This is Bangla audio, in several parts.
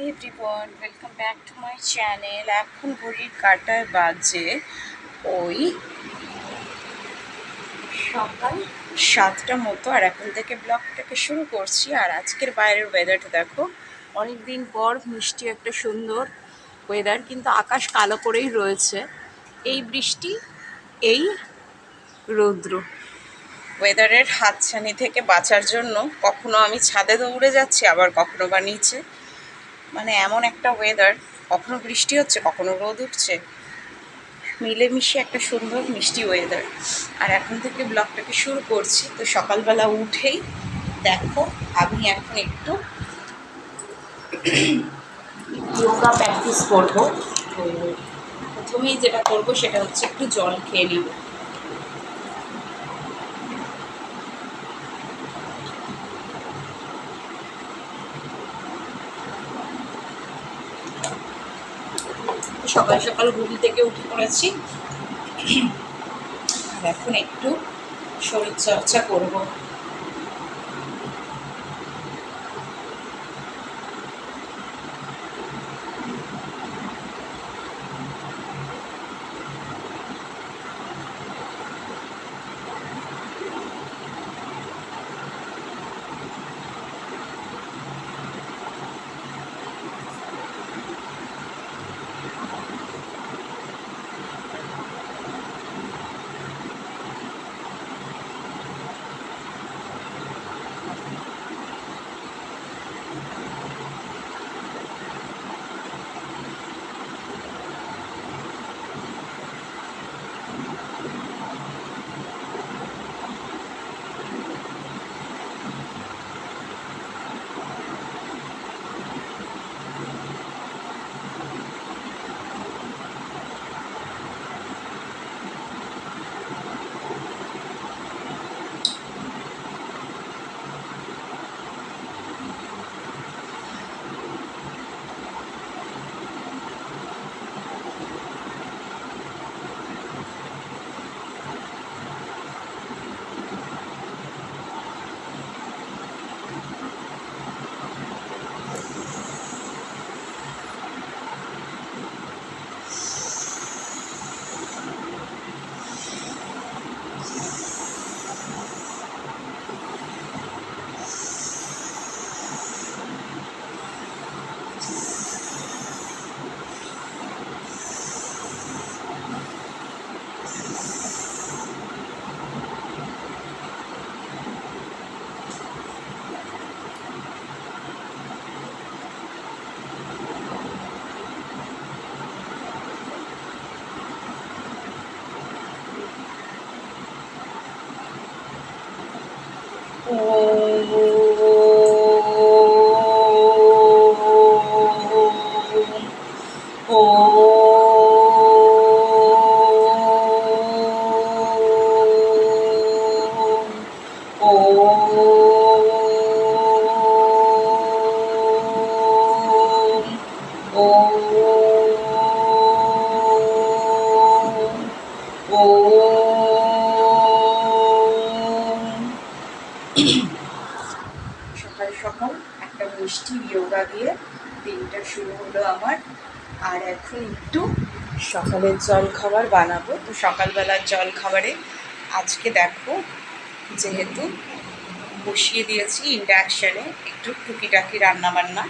Everyone, welcome back to my channel. এখন ঘড়ির কাঁটায় বাজে ওই সকাল 7টা মতো, আর এখন থেকে ব্লগটাকে শুরু করছি। আর আজকের বাইরের ওয়েদারটা দেখো, অনেক দিন পর মিষ্টি একটা সুন্দর ওয়েদার, কিন্তু আকাশ কালো করেই রয়েছে। এই বৃষ্টি, এই রৌদ্র, ওয়েদারের হাতছানি থেকে বাঁচার জন্য কখনো আমি ছাদে দৌড়ে যাচ্ছি, আবার কখনো বা নিচে। মানে এমন একটা ওয়েদার, কখনো বৃষ্টি হচ্ছে, কখনো রোদ উঠছে, মিলেমিশে একটা সুন্দর মিষ্টি ওয়েদার। আর এখন থেকে ব্লগটাকে শুরু করছি। তো সকালবেলা উঠেই দেখো, আমি এখন একটু যোগা প্র্যাকটিস করবো। তো প্রথমেই যেটা করবো সেটা হচ্ছে একটু জল খেয়ে নেব। সকাল সকাল ঘুম থেকে উঠে পড়েছি, আর এখন একটু শরীরচর্চা করবো। সকাল সকাল একটা মিষ্টি যোগা দিয়ে দিনটা শুরু হলো আমার। আর এখন একটু সকালের জল খাবার বানাবো। তো সকালবেলার জল খাবারে আজকে দেখো, যেহেতু বসিয়ে দিয়েছি ইন্ডাকশানে একটু টুকিটাকি রান্নাবান্না,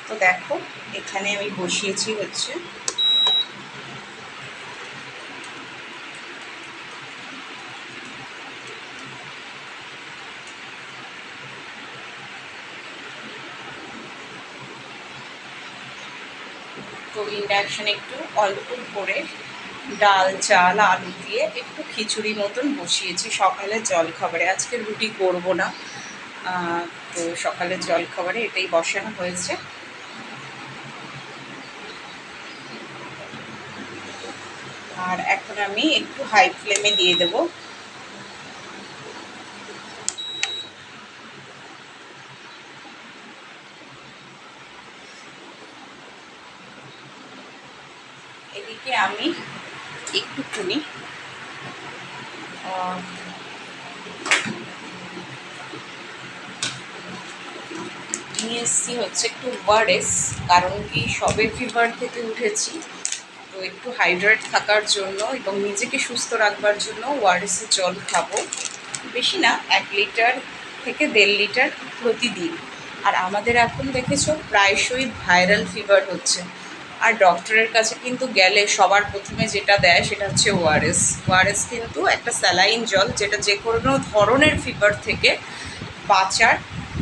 তো দেখো এখানে আমি বসিয়েছি হচ্ছে তো ইন্ডাকশানে একটু অল্প করে ডাল, চাল, আলু দিয়ে একটু খিচুড়ি মতন বসিয়েছি সকালের জলখাবারে। আজকে রুটি করব না, তো সকালের জলখাবারে এটাই বসানো হয়েছে। আর এখন আমি একটু হাই ফ্লেমে দিয়ে দেবো। এদিকে আমি একটুখানি নিয়ে এসেছি হচ্ছে একটু ওআরএস, কারণ কি সবে ফিভার থেকে উঠেছি, তো একটু হাইড্রেট থাকার জন্য এবং নিজেকে সুস্থ রাখবার জন্য ওআরএসের জল খাবো। বেশি না, 1 লিটার থেকে 1.5 লিটার প্রতিদিন। আর আমাদের এখন দেখেছো প্রায়শই ভাইরাল ফিভার হচ্ছে, আর ডক্টরের কাছে কিন্তু গেলে সবার প্রথমে যেটা দেয় সেটা হচ্ছে ওআরএস। ওআরএস কিন্তু একটা স্যালাইন জল, যেটা যে কোনো ধরনের ফিভার থেকে বাঁচার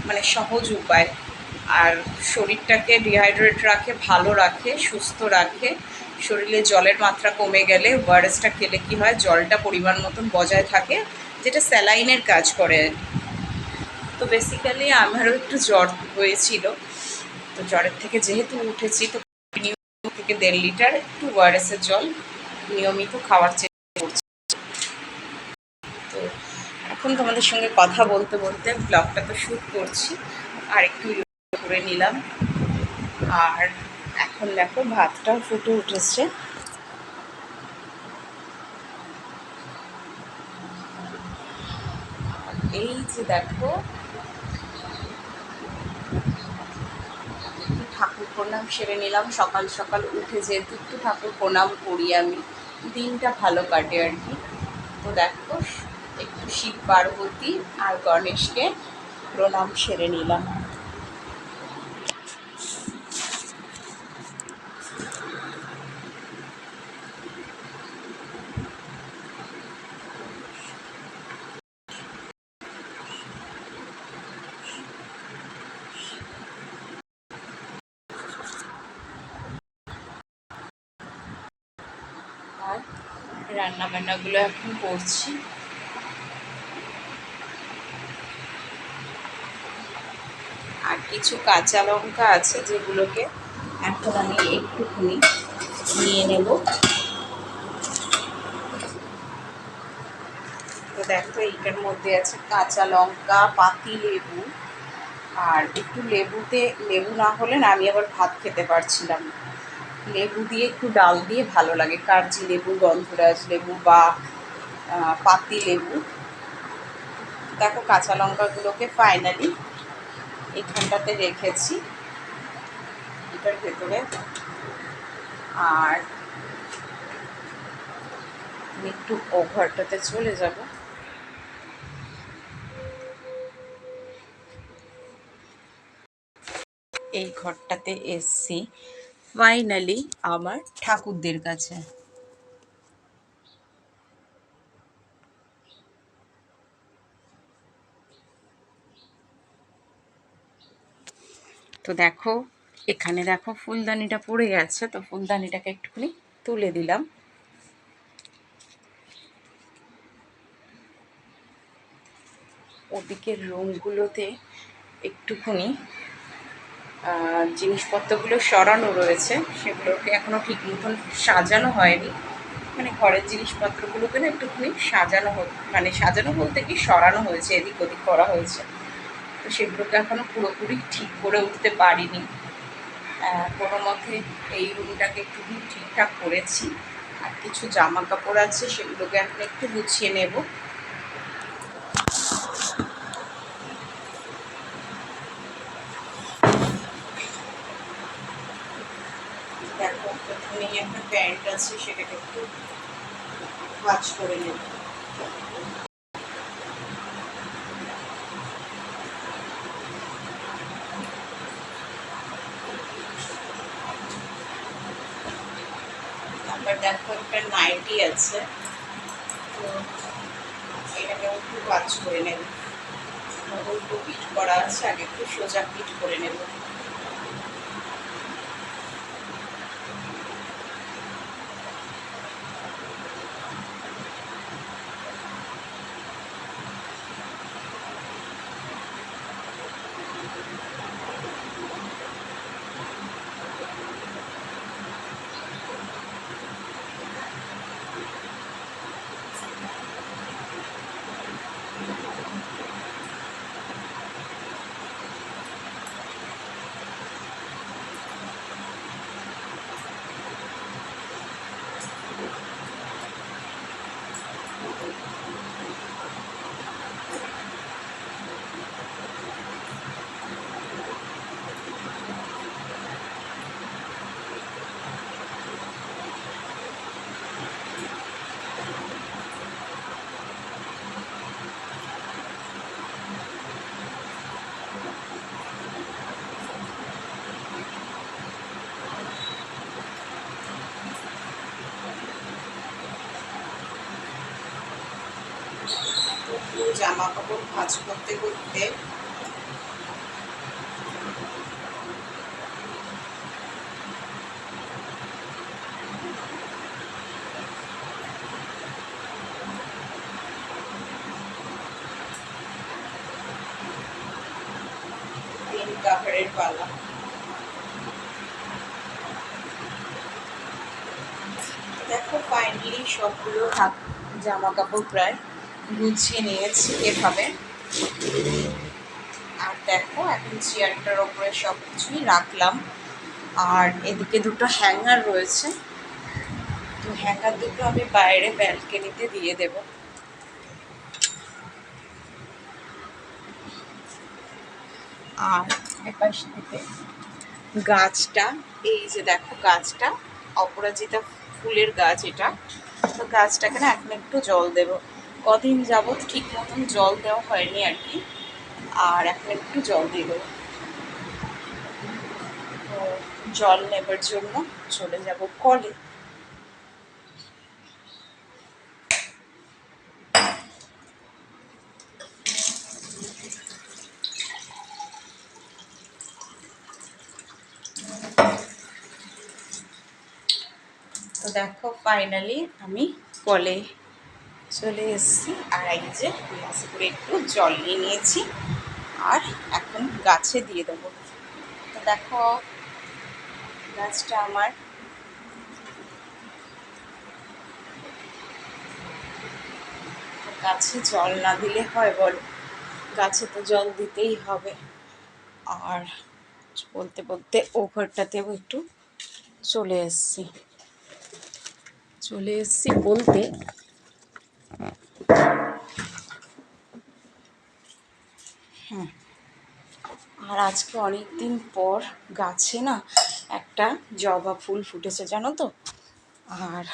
মানে সহজ উপায়। আর শরীরটাকে ডিহাইড্রেট রাখে, ভালো রাখে, সুস্থ রাখে। শরীরে জলের মাত্রা কমে গেলে ওআরএসটা খেলে কি হয়, জলটা পরিমাণ মতন বজায় থাকে, যেটা স্যালাইনের কাজ করে। তো বেসিক্যালি আমারও একটু জ্বর হয়েছিল, তো জ্বরের থেকে যেহেতু উঠেছি, তো থেকে 1.5 লিটার একটু ওআরএসের জল নিয়মিত খাওয়ার চেষ্টা করছি। তো এখন তোমাদের সঙ্গে কথা বলতে বলতে ব্লগটা তো শ্যুট করছি, আর একটু করে নিলাম। আর এখন দেখো ভাতটাও ফুটে উঠেছে। এই যে দেখো, ঠাকুর প্রণাম সেরে নিলাম সকাল সকাল উঠে, যেহেতু একটু ঠাকুর প্রণাম করি আমি, দিনটা ভালো কাটে আর কি। তো দেখো একটু শিব পার্বতী আর গণেশকে প্রণাম সেরে নিলাম। আর রান্নাবান্নাগুলো এখন করছি। আর কিছু কাঁচা লঙ্কা আছে, যেগুলোকে এখন আমি একটুখানি নিয়ে নেব। তো দেখো এইটার মধ্যে আছে কাঁচা লঙ্কা, পাতি লেবু, আর একটু লেবু না হলে না আমি আবার ভাত খেতে পারছিলাম। লেবু দিয়ে একটু ডাল দিয়ে ভালো লাগে, কাগজি লেবু, গন্ধরাজ লেবু বা পাতি লেবু। দেখো কাঁচা লঙ্কাগুলোকে ফাইনালি এখানটাতে রেখেছি এটার ভেতরে। আর আমি একটু ও ঘরটাতে চলে যাব। এই ঘরটাতে এসছি ফাইনালি আমার ঠাকুরদের কাছে। তো দেখো এখানে দেখো ফুলদানিটা পড়ে গেছে, তো ফুলদানিটাকে একটুখানি তুলে দিলাম। ওদিকের রুমগুলোতে একটুখানি জিনিসপত্রগুলো সরানো রয়েছে, সেগুলোকে এখনও ঠিক মতন সাজানো হয়নি। মানে ঘরের জিনিসপত্রগুলোকে না একটুখানি সাজানো মানে সাজানো বলতে কি সরানো হয়েছে, এদিক ওদিক করা হয়েছে। তো সেগুলোকে এখনও পুরোপুরি ঠিক করে উঠতে পারিনি। কোনো মতে এই রুমটাকে একটুখানি ঠিকঠাক করেছি। আর কিছু জামা কাপড় আছে, সেগুলোকে এখন একটু গুছিয়ে নেব। দেখো প্রথমেই একটা প্যান্ট আছে, সেটাকে একটু ভাঁজ করে নেব। তারপর দেখো একটা নাইটি আছে, তো এটাকে একটু ভাঁজ করে নেব। উল্টো পিঠ করা আছে, আগে একটু সোজা পিঠ করে নেব। জামা কাপড় ভাঁজ করতে করতে তিন কাপড়ের পালা। দেখো ফাইনালি সবগুলো জামা কাপড় প্রায় গুছিয়ে নিয়েছি এভাবে। আর দেখো এখন চেয়ারটার ওপরে সব কিছুই রাখলাম। আর এদিকে দুটো হ্যাঙ্গার রয়েছে, তো হ্যাঙ্গার দুটো আমি বাইরে ব্যালকনিতে দিয়ে দেব। আর এপাশ থেকে গাছটা, এই যে দেখো গাছটা অপরাজিতা ফুলের গাছ, এটা তো গাছটাকে না এখন একটু জল দেব। কদিন যাবৎ ঠিক মতন জল দেওয়া হয়নি আর কি, আর এখন একটু জল দিয়ে দেবো। তো জল নেবার জন্য চলে যাব কলে। তো দেখো ফাইনালি আমি কলে চলে এসেছি, আর এই যে গ্লাসে করে একটু জল নিয়ে নিয়েছি আর এখন গাছে দিয়ে দেবো। তো দেখো গাছটা আমার গাছে জল না দিলে হয় বল, গাছে তো জল দিতেই হবে। আর বলতে বলতে ওভারটাতেও একটু চলে এসেছি বলতে আর আজকে অনেক দিন পর গাছে না একটা জবা ফুল ফুটেছে জানো তো। আর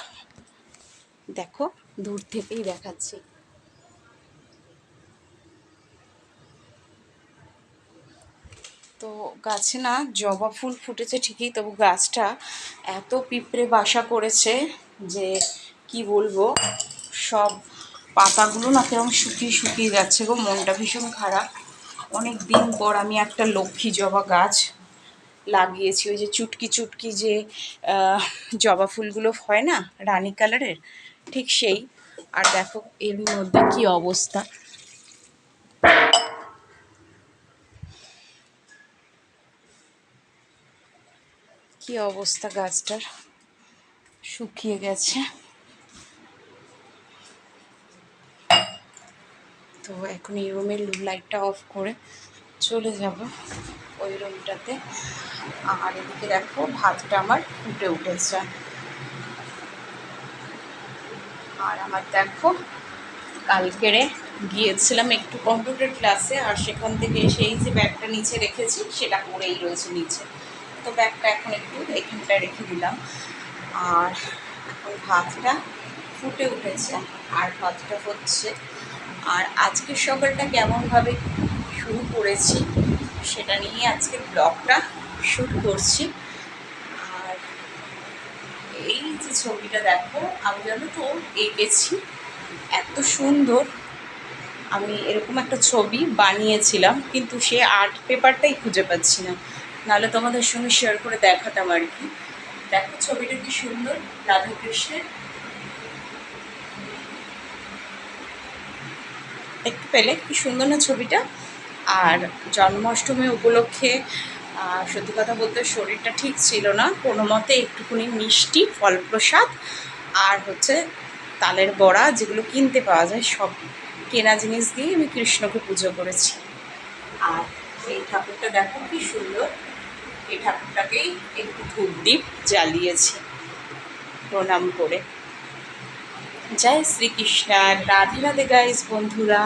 দেখো দূর থেকেই দেখাচ্ছি, তো গাছে না জবা ফুল ফুটেছে ঠিকই, তবু গাছটা এত পিঁপড়ে বাসা করেছে যে কি বলবো, সব পাতাগুলো না কেমন শুকিয়ে শুকিয়ে যাচ্ছে গো, মনটা ভীষণ খারাপ। অনেক দিন পর আমি একটা লক্ষ্মী জবা গাছ লাগিয়েছি, ওই যে চুটকি চুটকি যে জবা ফুলগুলো হয় না রানী কালারের, ঠিক সেই। আর দেখো এর মধ্যে কি অবস্থা, কি অবস্থা গাছটার, শুকিয়ে গেছে। তো এখন এই রুমের লাইটটা অফ করে চলে যাব ওই রুমটাতে। আর এদিকে দেখো ভাতটা আমার ফুটে উঠেছে। আর আমার দেখো কালকেরে গিয়েছিলাম একটু কম্পিউটার ক্লাসে, আর সেখান থেকে সেই যে ব্যাগটা নিচে রেখেছি সেটা পড়েই রয়েছে নিচে, তো ব্যাগটা এখন একটু এখানটায় রেখে দিলাম। আর এখন ভাতটা ফুটে উঠেছে আর ভাতটা হচ্ছে। আর আজকের সকালটা কেমনভাবে শুরু করেছি সেটা নিয়ে আজকের ব্লগটা শ্যুট করছি। আর এই যে ছবিটা দেখো, আমি জানো তো এঁকেছি এত সুন্দর, আমি এরকম একটা ছবি বানিয়েছিলাম কিন্তু সে আর্ট পেপারটাই খুঁজে পাচ্ছি না, নাহলে তোমাদের সঙ্গে শেয়ার করে দেখাতাম আর কি। দেখো ছবিটা কি সুন্দর, রাধাকৃষ্ণের, দেখতে পেলে কি সুন্দর না ছবিটা। আর জন্মাষ্টমী উপলক্ষে সত্যি কথা বলতে শরীরটা ঠিক ছিল না, কোনো মতে একটুখানি মিষ্টি ফল প্রসাদ আর হচ্ছে তালের বড়া যেগুলো কিনতে পাওয়া যায় সব কেনা জিনিস দিয়ে আমি কৃষ্ণকে পুজো করেছি। আর এই ঠাকুরটা দেখো কি সুন্দর, এই ঠাকুরটাকেই একটু ধূপ দ্বীপ জ্বালিয়েছি প্রণাম করে। জয় শ্রীকৃষ্ণ, রাধে রাধে গাইস বন্ধুরা।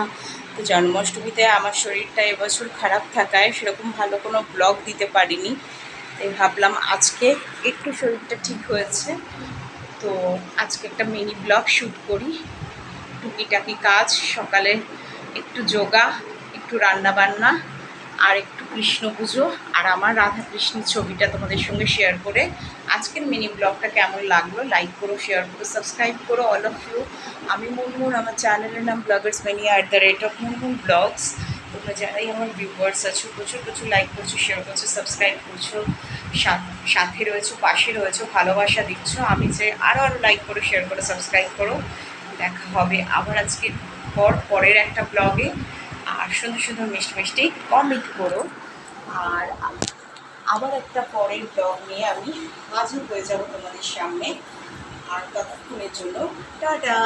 তো জন্মাষ্টমীতে আমার শরীরটা এবছর খারাপ থাকায় সেরকম ভালো কোনো ব্লগ দিতে পারিনি, তাই ভাবলাম আজকে একটু শরীরটা ঠিক হয়েছে তো আজকে একটা মিনি ব্লগ শ্যুট করি। টুকিটাকি কাজ, সকালে একটু যোগা, একটু রান্না বান্না, আর একটু কৃষ্ণ পুজো আর আমার রাধা কৃষ্ণের ছবিটা তোমাদের সঙ্গে শেয়ার করে আজকের মিনি ব্লগটা কেমন লাগলো লাইক করো, শেয়ার করো, সাবস্ক্রাইব করো অল অফ ইউ। আমি মুনমুন, আমার চ্যানেলের নাম ব্লগার্স ম্যানিয়া @মুনমুন ব্লগস। তোমরা যারাই আমার ভিউয়ার্স আছো প্রচুর প্রচুর লাইক করছো, শেয়ার করছো, সাবস্ক্রাইব করছো, সাথে রয়েছো, পাশে রয়েছো, ভালোবাসা দিচ্ছ। আমি যে আরও লাইক করো, শেয়ার করো, সাবস্ক্রাইব করো। দেখা হবে আবার আজকের পরের একটা ব্লগে। আর সুন্দর সুন্দর মিষ্টি মিষ্টি কমেন্ট করো। আর আবার একটা পরের ব্লগ নিয়ে আমি হাজির হয়ে যাব তোমাদের সামনে। আর ততক্ষণের জন্য টাটা।